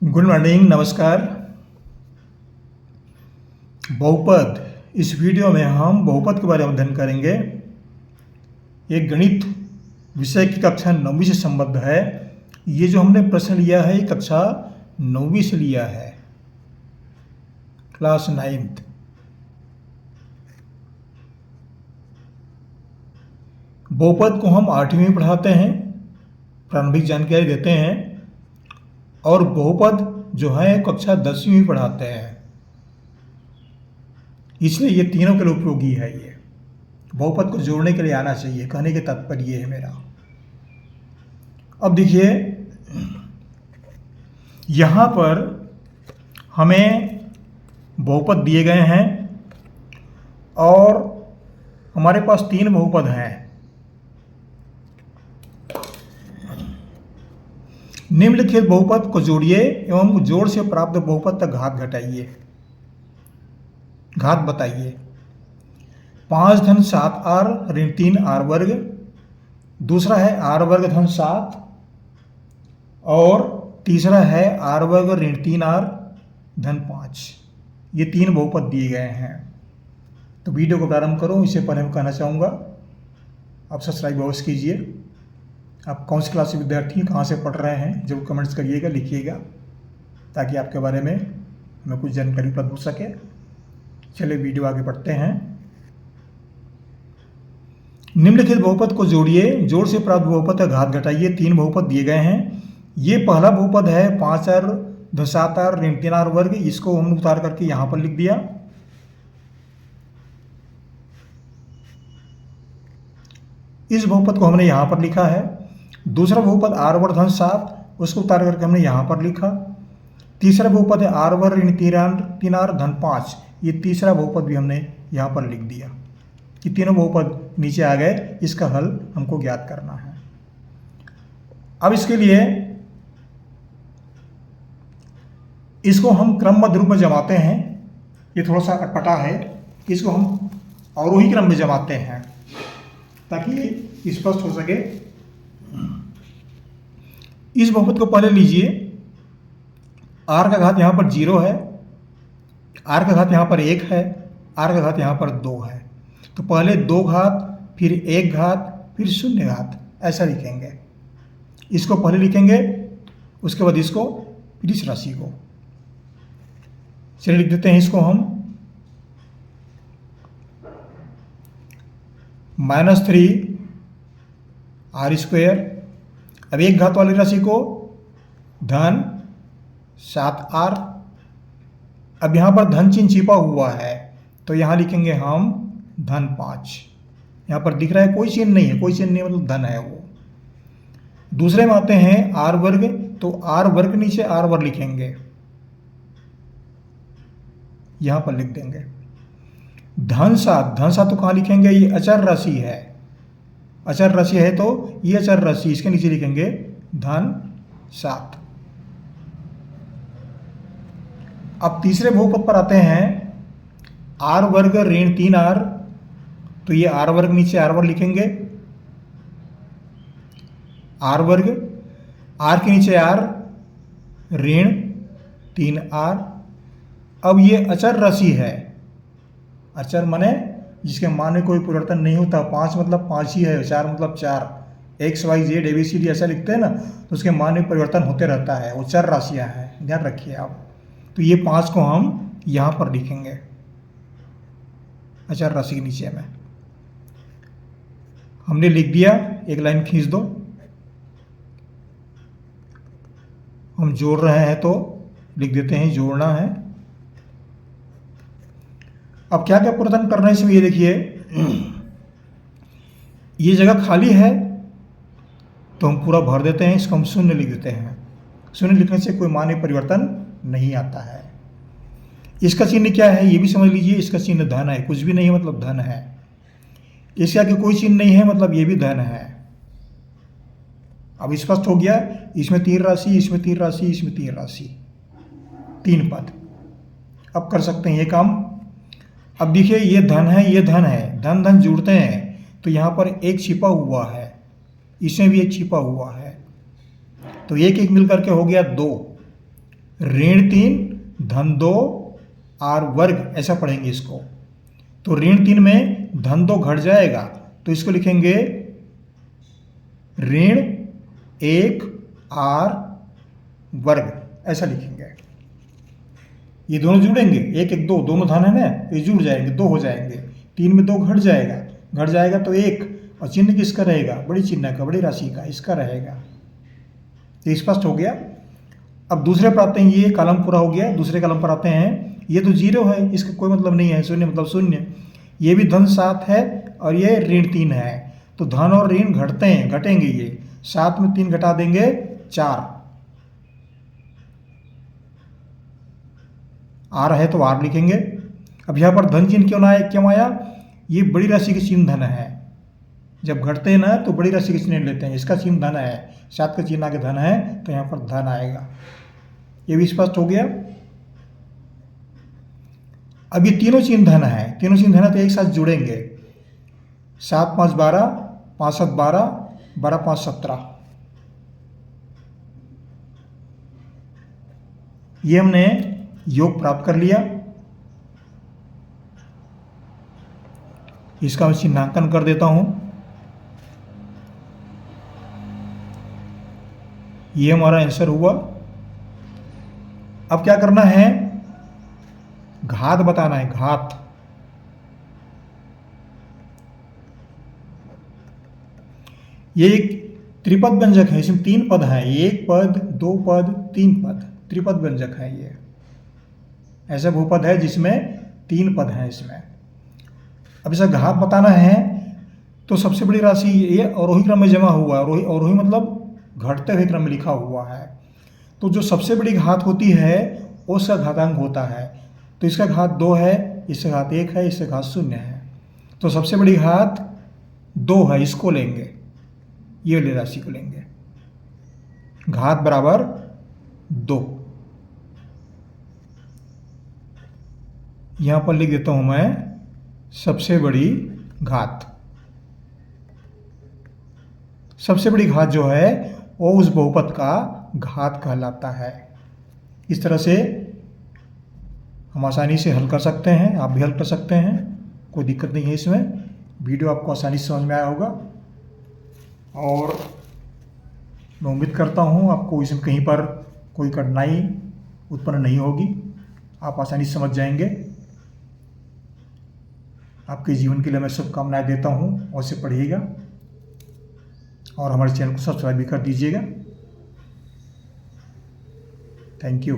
Good morning, नमस्कार। बहुपद, इस वीडियो में हम बहुपद के बारे में अध्ययन करेंगे। एक गणित विषय की कक्षा 9वीं से संबद्ध है। ये जो हमने प्रश्न लिया है ये कक्षा 9वीं से लिया है, क्लास 9th। बहुपद को हम 8वीं में पढ़ाते हैं, प्रारंभिक जानकारी देते हैं, और बहुपद जो है कक्षा 10वीं में पढ़ाते हैं। इसलिए ये तीनों के लिए उपयोगी है। ये बहुपद को जोड़ने के लिए आना चाहिए, कहने के तात्पर्य ये है मेरा। अब देखिए, यहाँ पर हमें बहुपद दिए गए हैं और हमारे पास 3 बहुपद हैं। निम्नलिखित बहुपद को जोड़िए एवं जोड़ से प्राप्त बहुपद तक घात घटाइए। घात बताइए। 5 धन 7r ऋण 3r वर्ग, दूसरा है r वर्ग धन 7, और तीसरा है r वर्ग ऋण 3r धन 5। ये 3 बहुपद दिए गए हैं। तो वीडियो को प्रारंभ करूं इससे पहले मैं कहना चाहूँगा, आप सब्सक्राइब अवश्य कीजिए। आप कौन सी क्लास के विद्यार्थी, कहाँ से पढ़ रहे हैं, जरूर कमेंट्स करिएगा, लिखिएगा, ताकि आपके बारे में हमें कुछ जानकारी उपलब्ध हो सके। चलिए वीडियो आगे बढ़ते हैं। निम्नलिखित बहुपद को जोड़िए, जोड़ से प्राप्त बहुपद का घात घटाइए। 3 बहुपद दिए गए हैं। ये पहला बहुपद है 5r धन 7r ऋण 3r वर्ग। इसको हमने उतार करके यहाँ पर लिख दिया। इस बहुपद को हमने यहाँ पर लिखा है। दूसरा बहुपद r वर्ग धन 7, उसको उतार करके हमने यहाँ पर लिखा। तीसरा बहुपद है r वर्ग ऋण 3r धन 5। ये तीसरा बहुपद भी हमने यहाँ पर लिख दिया। ये तीनों बहुपद नीचे आ गए। इसका हल हमको ज्ञात करना है। अब इसके लिए इसको हम क्रमबद्ध रूप में जमाते हैं। ये थोड़ा सा अटपटा है, इसको हम अवरोही क्रम में जमाते हैं ताकि स्पष्ट हो सके। इस बहुपद को पहले लीजिए। r का घात यहाँ पर 0 है, r का घात यहाँ पर 1 है, r का घात यहाँ पर 2 है। तो पहले 2 घात, फिर 1 घात, फिर 0 घात, ऐसा लिखेंगे। इसको पहले लिखेंगे, उसके बाद इसको, फिर इस राशि को। चलिए लिख देते हैं इसको हम। -3 r स्क्वायर। अब 1 घात वाली राशि को धन 7r। अब यहाँ पर धन चिन्ह छिपा हुआ है, तो यहाँ लिखेंगे हम धन 5। यहाँ पर दिख रहा है कोई चिन्ह नहीं है, कोई चिन्ह नहीं मतलब धन है वो। दूसरे में आते हैं r वर्ग, तो r वर्ग नीचे r वर्ग लिखेंगे, यहाँ पर लिख देंगे। धन 7, धन 7 तो कहाँ लिखेंगे, ये अचर राशि है। अचर राशि है तो ये अचर राशि, इसके नीचे लिखेंगे धन 7। अब तीसरे बहुपद पर आते हैं। r वर्ग ऋण 3r, तो ये r वर्ग नीचे r वर्ग लिखेंगे। r वर्ग, r के नीचे r ऋण 3r। अब ये अचर राशि है। अचर माने जिसके मान में कोई परिवर्तन नहीं होता। 5 मतलब 5 ही है, 4 मतलब 4। एक्स वाई जेड ABCD ऐसा लिखते हैं ना, तो उसके मान में परिवर्तन होते रहता है। वो चर राशियाँ हैं, ध्यान रखिए आप। तो ये 5 को हम यहाँ पर लिखेंगे अचर राशि के नीचे में। हमने लिख दिया, एक लाइन खींच दो। हम जोड़ रहे हैं तो लिख देते हैं जोड़ना है। अब क्या क्या परिवर्तन करना है इसमें, ये देखिए। ये जगह खाली है तो हम पूरा भर देते हैं, इसको हम 0 लिख देते हैं। 0 लिखने से कोई मान में परिवर्तन नहीं आता है। इसका चिन्ह क्या है ये भी समझ लीजिए। इसका चिन्ह धन है, कुछ भी नहीं है मतलब धन है। इसके आगे कोई चिन्ह नहीं है मतलब ये भी धन है। अब स्पष्ट हो गया। इसमें 3 राशि, इसमें 3 राशि, इसमें 3 राशि, 3 पद। अब कर सकते हैं ये काम। अब देखिए, ये धन है, ये धन है, धन धन जुड़ते हैं तो यहाँ पर एक छिपा हुआ है, इसमें भी एक छिपा हुआ है, तो एक एक मिल करके हो गया 2। ऋण 3 धन 2 r वर्ग, ऐसा पढ़ेंगे इसको। तो ऋण 3 में धन 2 घट जाएगा, तो इसको लिखेंगे ऋण 1 r वर्ग, ऐसा लिखेंगे। ये दोनों जुड़ेंगे, 1 1 2 दोनों धन है ना, ये जुड़ जाएंगे, 2 हो जाएंगे। 3 में 2 घट जाएगा तो 1, और चिन्ह किसका रहेगा, बड़ी चिन्ह का, बड़ी राशि का, इसका रहेगा। ये स्पष्ट हो गया। अब दूसरे पर आते हैं, ये कॉलम पूरा हो गया, दूसरे कॉलम पर आते हैं। ये तो 0 है, इसका कोई मतलब नहीं है, शून्य मतलब शून्य। ये भी धन 7 है और ये ऋण 3 है, तो धन और ऋण घटते हैं, घटेंगे। ये 7 में 3 घटा देंगे 4, आर है तो आर लिखेंगे। अब यहाँ पर धन चिन्ह क्यों आया, ये बड़ी राशि के चिन्ह धन है। जब घटते हैं ना तो बड़ी राशि के चिन्ह लेते हैं, इसका चिन्ह धन है, 7 का चिन्ह आगे धन है, तो यहाँ पर धन आएगा। ये भी स्पष्ट हो गया। अब ये तीनों चिन्ह धन है, तीनों चिन्ह धन है तो एक साथ जुड़ेंगे। 7 5 12, 5 7 12, 12 5 17। ये हमने योग प्राप्त कर लिया। इसका मैं चिन्हांकन कर देता हूं। ये हमारा आंसर हुआ। अब क्या करना है, घात बताना है, घात। ये एक त्रिपद व्यंजक है, इसमें 3 पद हैं, 1 पद 2 पद 3 पद, त्रिपद व्यंजक है। ये ऐसा बहुपद है जिसमें 3 पद हैं इसमें। अब इसका घात बताना है तो सबसे बड़ी राशि ये अवरोही क्रम में जमा हुआ है। अवरोही मतलब घटते हुए क्रम में लिखा हुआ है। तो जो सबसे बड़ी घात होती है उसका घातांक होता है। तो इसका घात 2 है, इसका घात 1 है, इसका घात 0 है। तो सबसे बड़ी घात 2 है, इसको लेंगे, ये वाली राशि को लेंगे। घात बराबर 2। यहां पर लिख देता हूं मैं सबसे बड़ी घात। सबसे बड़ी घात जो है वो उस बहुपद का घात कहलाता है। इस तरह से हम आसानी से हल कर सकते हैं, आप भी हल कर सकते हैं, कोई दिक्कत नहीं है इसमें। वीडियो आपको आसानी से समझ में आया होगा और मैं उम्मीद करता हूँ आपको इसमें कहीं पर कोई कठिनाई उत्पन्न नहीं होगी, आप आसानी से समझ जाएंगे। आपके जीवन के लिए मैं शुभकामनाएं देता हूँ, और इसे पढ़िएगा और हमारे चैनल को सब्सक्राइब भी कर दीजिएगा। Thank you.